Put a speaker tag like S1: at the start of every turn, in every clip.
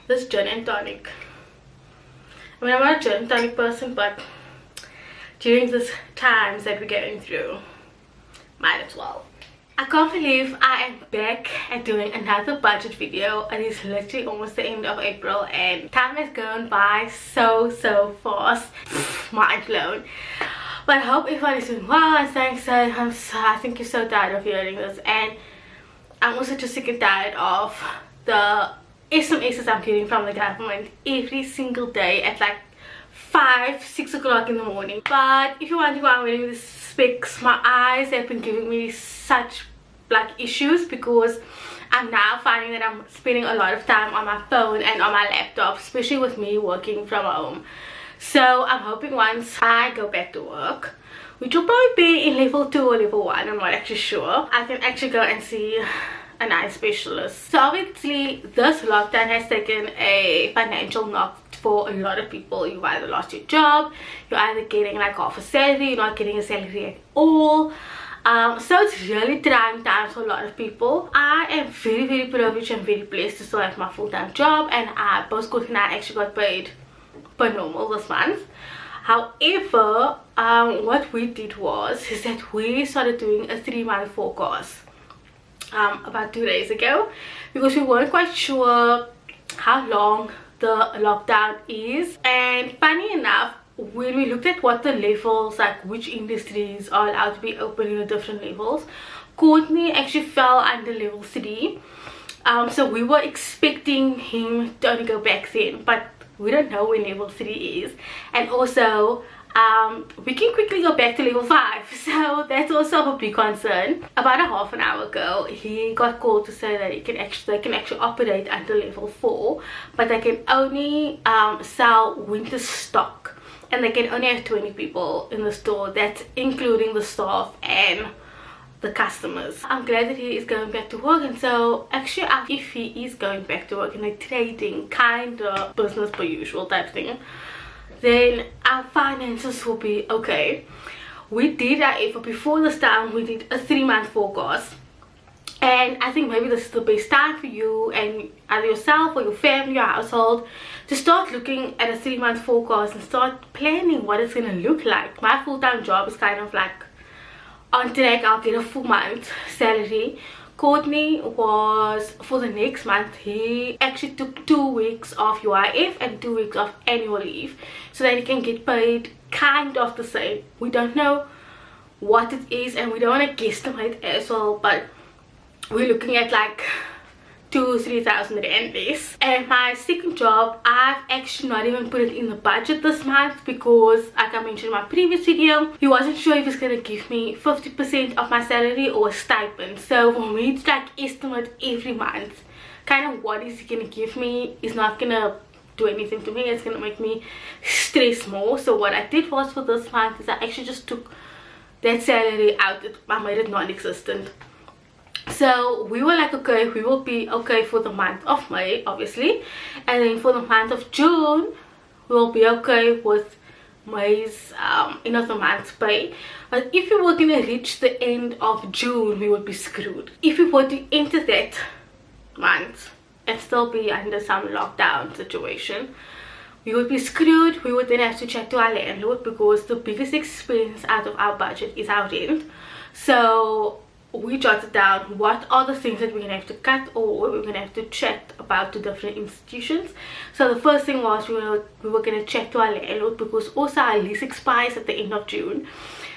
S1: this gin and tonic. I mean, I'm not a gin and tonic person, but during these times that we're going through, might as well. I can't believe I am back at doing another budget video. It is literally almost the end of April and time has gone by so fast. Mind blown. But I hope everyone is doing well and thanks. I think you're so tired of hearing this, and I'm also just sick and tired of the SMSs I'm getting from the government every single day at like 5-6 o'clock in the morning. But if you're wondering why I'm wearing these specs, my eyes have been giving me such like issues because I'm now finding that I'm spending a lot of time on my phone and on my laptop, especially with me working from home. So I'm hoping once I go back to work, which will probably be in level 2 or level 1, I'm not actually sure, I can actually go and see an eye specialist. So obviously this lockdown has taken a financial knock for a lot of people. You've either lost your job, you're either getting like half a salary, you're not getting a salary at all. So it's really trying times for a lot of people. I am very privileged and very blessed to still have my full-time job, and both Courtney and I actually got paid per normal this month. However, what we did is that we started doing a 3-month forecast about 2 days ago, because we weren't quite sure how long the lockdown is. And funny enough, when we looked at what the levels, like which industries are allowed to be open in the different levels, Courtney actually fell under level 3. So we were expecting him to only go back then, but we don't know when level 3 is. And also we can quickly go back to level 5, so that's also a big concern. About a half an hour ago, he got called to say that they can actually operate until level 4, but they can only sell winter stock, and they can only have 20 people in the store. That's including the staff and the customers. I'm glad that he is going back to work, and so actually if he is going back to work in a trading kind of business per usual type thing, then our finances will be okay. We did, however, before this time, we did a 3-month forecast, and I think maybe this is the best time for you and either yourself or your family, your household, to start looking at a 3-month forecast and start planning what it's going to look like. My full-time job is kind of like on track. I'll get a full month salary. Courtney was, for the next month, he actually took 2 weeks of UIF and 2 weeks of annual leave so that he can get paid kind of the same. We don't know what it is and we don't want to guesstimate as well, but we're looking at like 2,000-3,000 rand less. And my second job, I've actually not even put it in the budget this month because, like I mentioned in my previous video, he wasn't sure if he's gonna give me 50% of my salary or a stipend. So for me to like estimate every month kind of what is he gonna give me is not gonna do anything to me. It's gonna make me stress more. So what I did was, for this month, is I actually just took that salary out. I made it non-existent. So we were like, okay, we will be okay for the month of May, obviously, and then for the month of June we'll be okay with May's end of the month's pay. But if we were gonna reach the end of June, we would be screwed. If we were to enter that month and still be under some lockdown situation, we would be screwed. We would then have to chat to our landlord, because the biggest expense out of our budget is our rent. So we jotted down what are the things that we're gonna have to cut or we're gonna have to chat about to different institutions. So the first thing was we were gonna chat to our landlord, because also our lease expires at the end of June.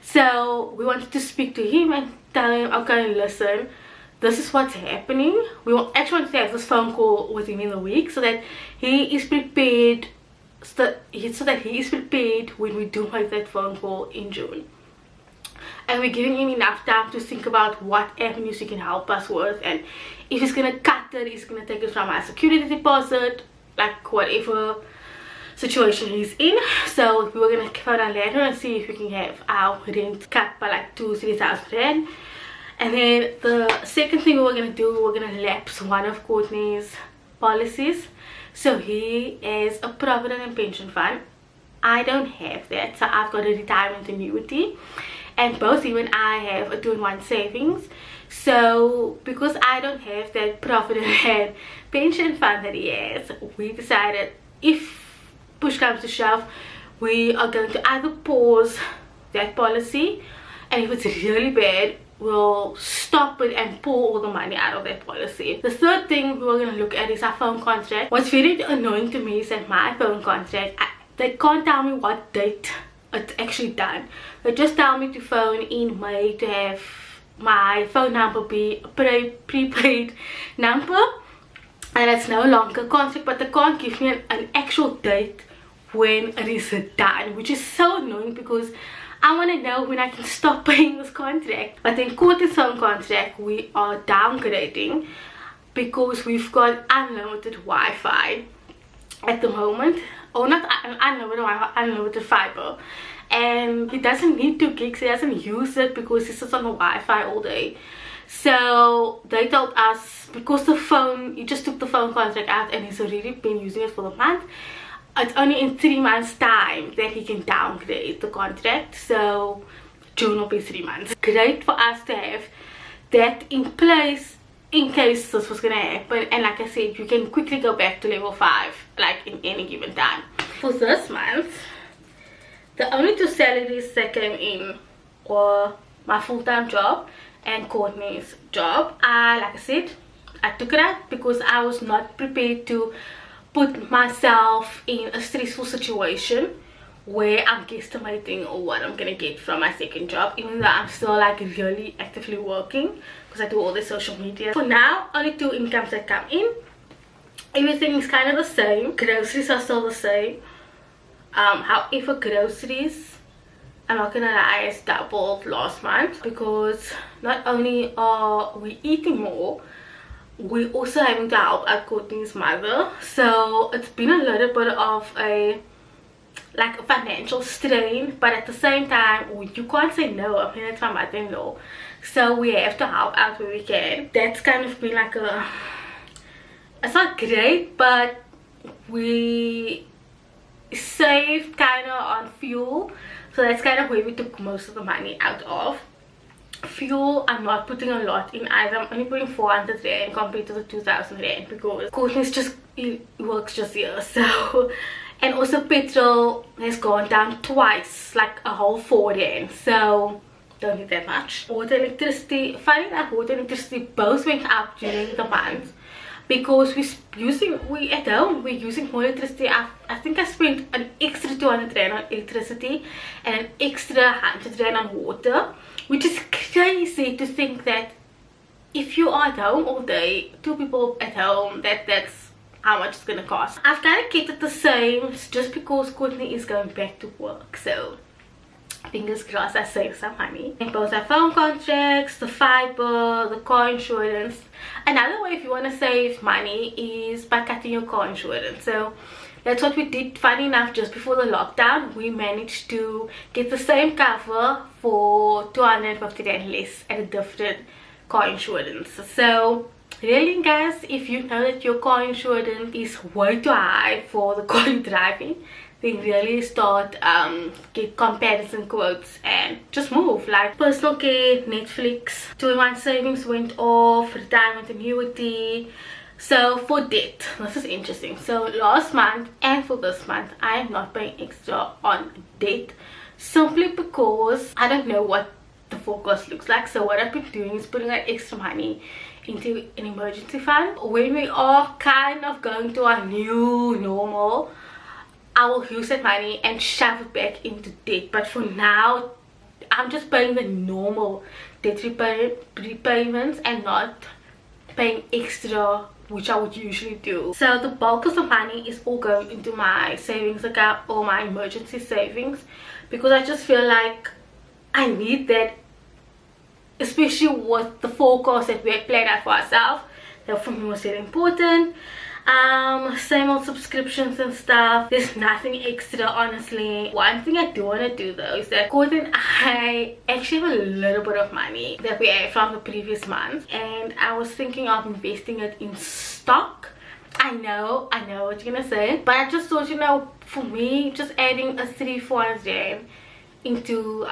S1: So we wanted to speak to him and tell him, okay, listen, this is what's happening. We actually want to have this phone call with him in the week so that he is prepared, when we do make that phone call in June. And we're giving him enough time to think about what avenues he can help us with, and if he's gonna cut it, he's gonna take it from our security deposit, like whatever situation he's in. So we were gonna phone our landlord and see if we can have our rent cut by like 2,000-3,000 rand. And then the second thing we were gonna do, we were gonna lapse one of Courtney's policies. So he has a provident and pension fund. I don't have that, so I've got a retirement annuity. And both him and I have a 2-in-1 savings. So because I don't have that provident and pension fund that he has, we decided if push comes to shove, we are going to either pause that policy, and if it's really bad, we'll stop it and pull all the money out of that policy. The third thing we're going to look at is our phone contract. What's very annoying to me is that my phone contract, they can't tell me what date it's actually done. They just tell me to phone in May to have my phone number be a prepaid number, and it's no longer a contract, but they can't give me an actual date when it is done, which is so annoying because I want to know when I can stop paying this contract. But then Courtney's phone contract, we are downgrading because we've got unlimited Wi-Fi at the moment, or not unlimited Wi-Fi, unlimited fiber, and he doesn't need 2 gigs. He doesn't use it because he sits on the Wi-Fi all day. So they told us, because the phone, he just took the phone contract out and he's already been using it for the month, it's only in 3 months time that he can downgrade the contract. So June will be 3 months. Great for us to have that in place in case this was gonna happen, and like I said, you can quickly go back to level 5 like in any given time. For this month, the only 2 salaries that came in were my full-time job and Courtney's job. Like I said, I took it out because I was not prepared to put myself in a stressful situation where I'm guesstimating what I'm gonna get from my second job, even though I'm still like really actively working because I do all the social media. For now, only 2 incomes that come in. Everything is kind of the same. Groceries are still the same. However, groceries, I'm not gonna lie, it's doubled last month because not only are we eating more, we're also having to help out Courtney's mother. So it's been a little bit of a financial strain, but at the same time, you can't say no. I mean, it's my mother-in-law, so we have to help out where we can. That's kind of been like a, it's not great, but we saved kind of on fuel, so that's kind of where we took most of the money out of. Fuel, I'm not putting a lot in either. I'm only putting 400 rand compared to the 2000 rand because Courtney's just, he works just here. So, and also petrol has gone down twice, like a whole 4 rand. So don't need that much. Water, electricity, funny enough, water and electricity both went up during the month because we at home we're using more electricity. I think I spent an extra 200 rand on electricity and an extra 100 rand on water, which is crazy to think that if you are at home all day, 2 people at home, that's how much it's gonna cost. I've kind of kept it the same just because Courtney is going back to work, so fingers crossed I save some money. And both our phone contracts, the fiber, the car insurance. Another way if you want to save money is by cutting your car insurance. So that's what we did. Funny enough, just before the lockdown, we managed to get the same cover for 250 rand less at a different car insurance. So really guys, if you know that your car insurance is way too high for the car you're driving, then really start get comparison quotes and just move. Like personal care, Netflix, 2-in-1 savings went off, retirement annuity. So for debt, this is interesting. So last month and for this month, I am not paying extra on debt simply because I don't know what the forecast looks like. So what I've been doing is putting that extra money into an emergency fund. When we are kind of going to our new normal, I will use that money and shove it back into debt. But for now, I'm just paying the normal debt repayments and not paying extra, which I would usually do. So the bulk of the money is all going into my savings account or my emergency savings because I just feel like I need that, especially with the forecast that we had planned out for ourselves. That for me was very important. Same old subscriptions and stuff. There's nothing extra, honestly. One thing I do want to do though is that Court and I actually have a little bit of money that we had from the previous month, and I was thinking of investing it in stock. I know what you're gonna say, but I just thought, you know, for me, just adding a 300-400 rand into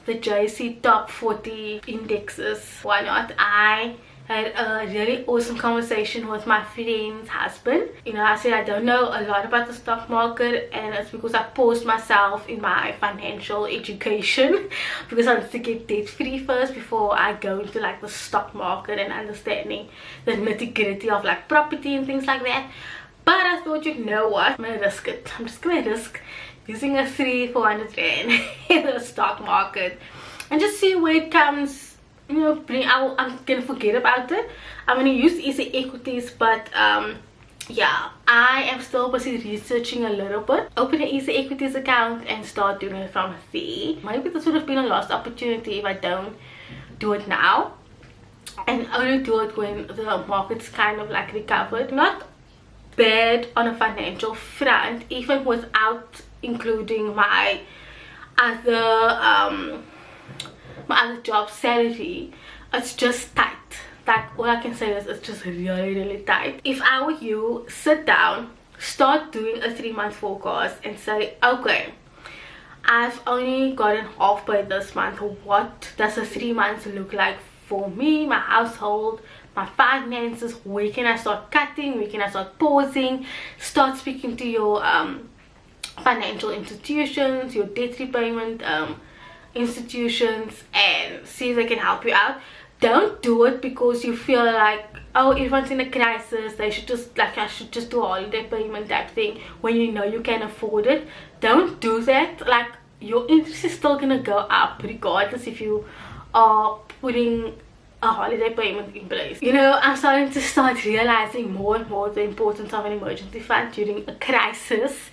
S1: the JC top 40 indexes. Why not? I had a really awesome conversation with my friend's husband. You know, I said I don't know a lot about the stock market, and it's because I paused myself in my financial education because I wanted to get debt free first before I go into like the stock market and understanding the nitty-gritty of like property and things like that. But I thought, you know what, I'm gonna risk it. I'm just gonna risk using a 300-400 rand in the stock market and just see where it comes. You know, I'm gonna forget about it. I'm gonna use easy equities, but yeah, I am still busy researching a little bit. Open an easy equities account and start doing it from there. Maybe this would have been a lost opportunity if I don't do it now, and only do it when the market's kind of like recovered. Not bad on a financial front, even without including my other job salary. It's just tight. Like, all I can say is it's just really tight. If I were you, sit down, start doing a 3-month forecast and say, okay, I've only gotten half by this month. What does a 3 months look like for me, my household, my finances? Where can I start cutting? Where can I start pausing? Start speaking to your financial institutions, your debt repayment institutions, and see if they can help you out. Don't do it because you feel like, oh, everyone's in a crisis, they should just, like, I should just do a holiday payment type thing, when you know you can afford it. Don't do that. Like, your interest is still gonna go up regardless if you are putting a holiday payment in place. You know, I'm starting to realizing more and more the importance of an emergency fund during a crisis.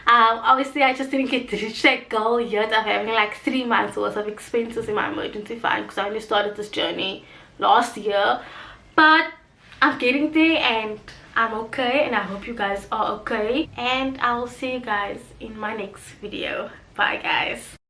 S1: Obviously I just didn't get to reach that goal yet of having like 3 months worth of expenses in my emergency fund, because I only started this journey last year. But I'm getting there and I'm okay, and I hope you guys are okay, and I will see you guys in my next video. Bye guys.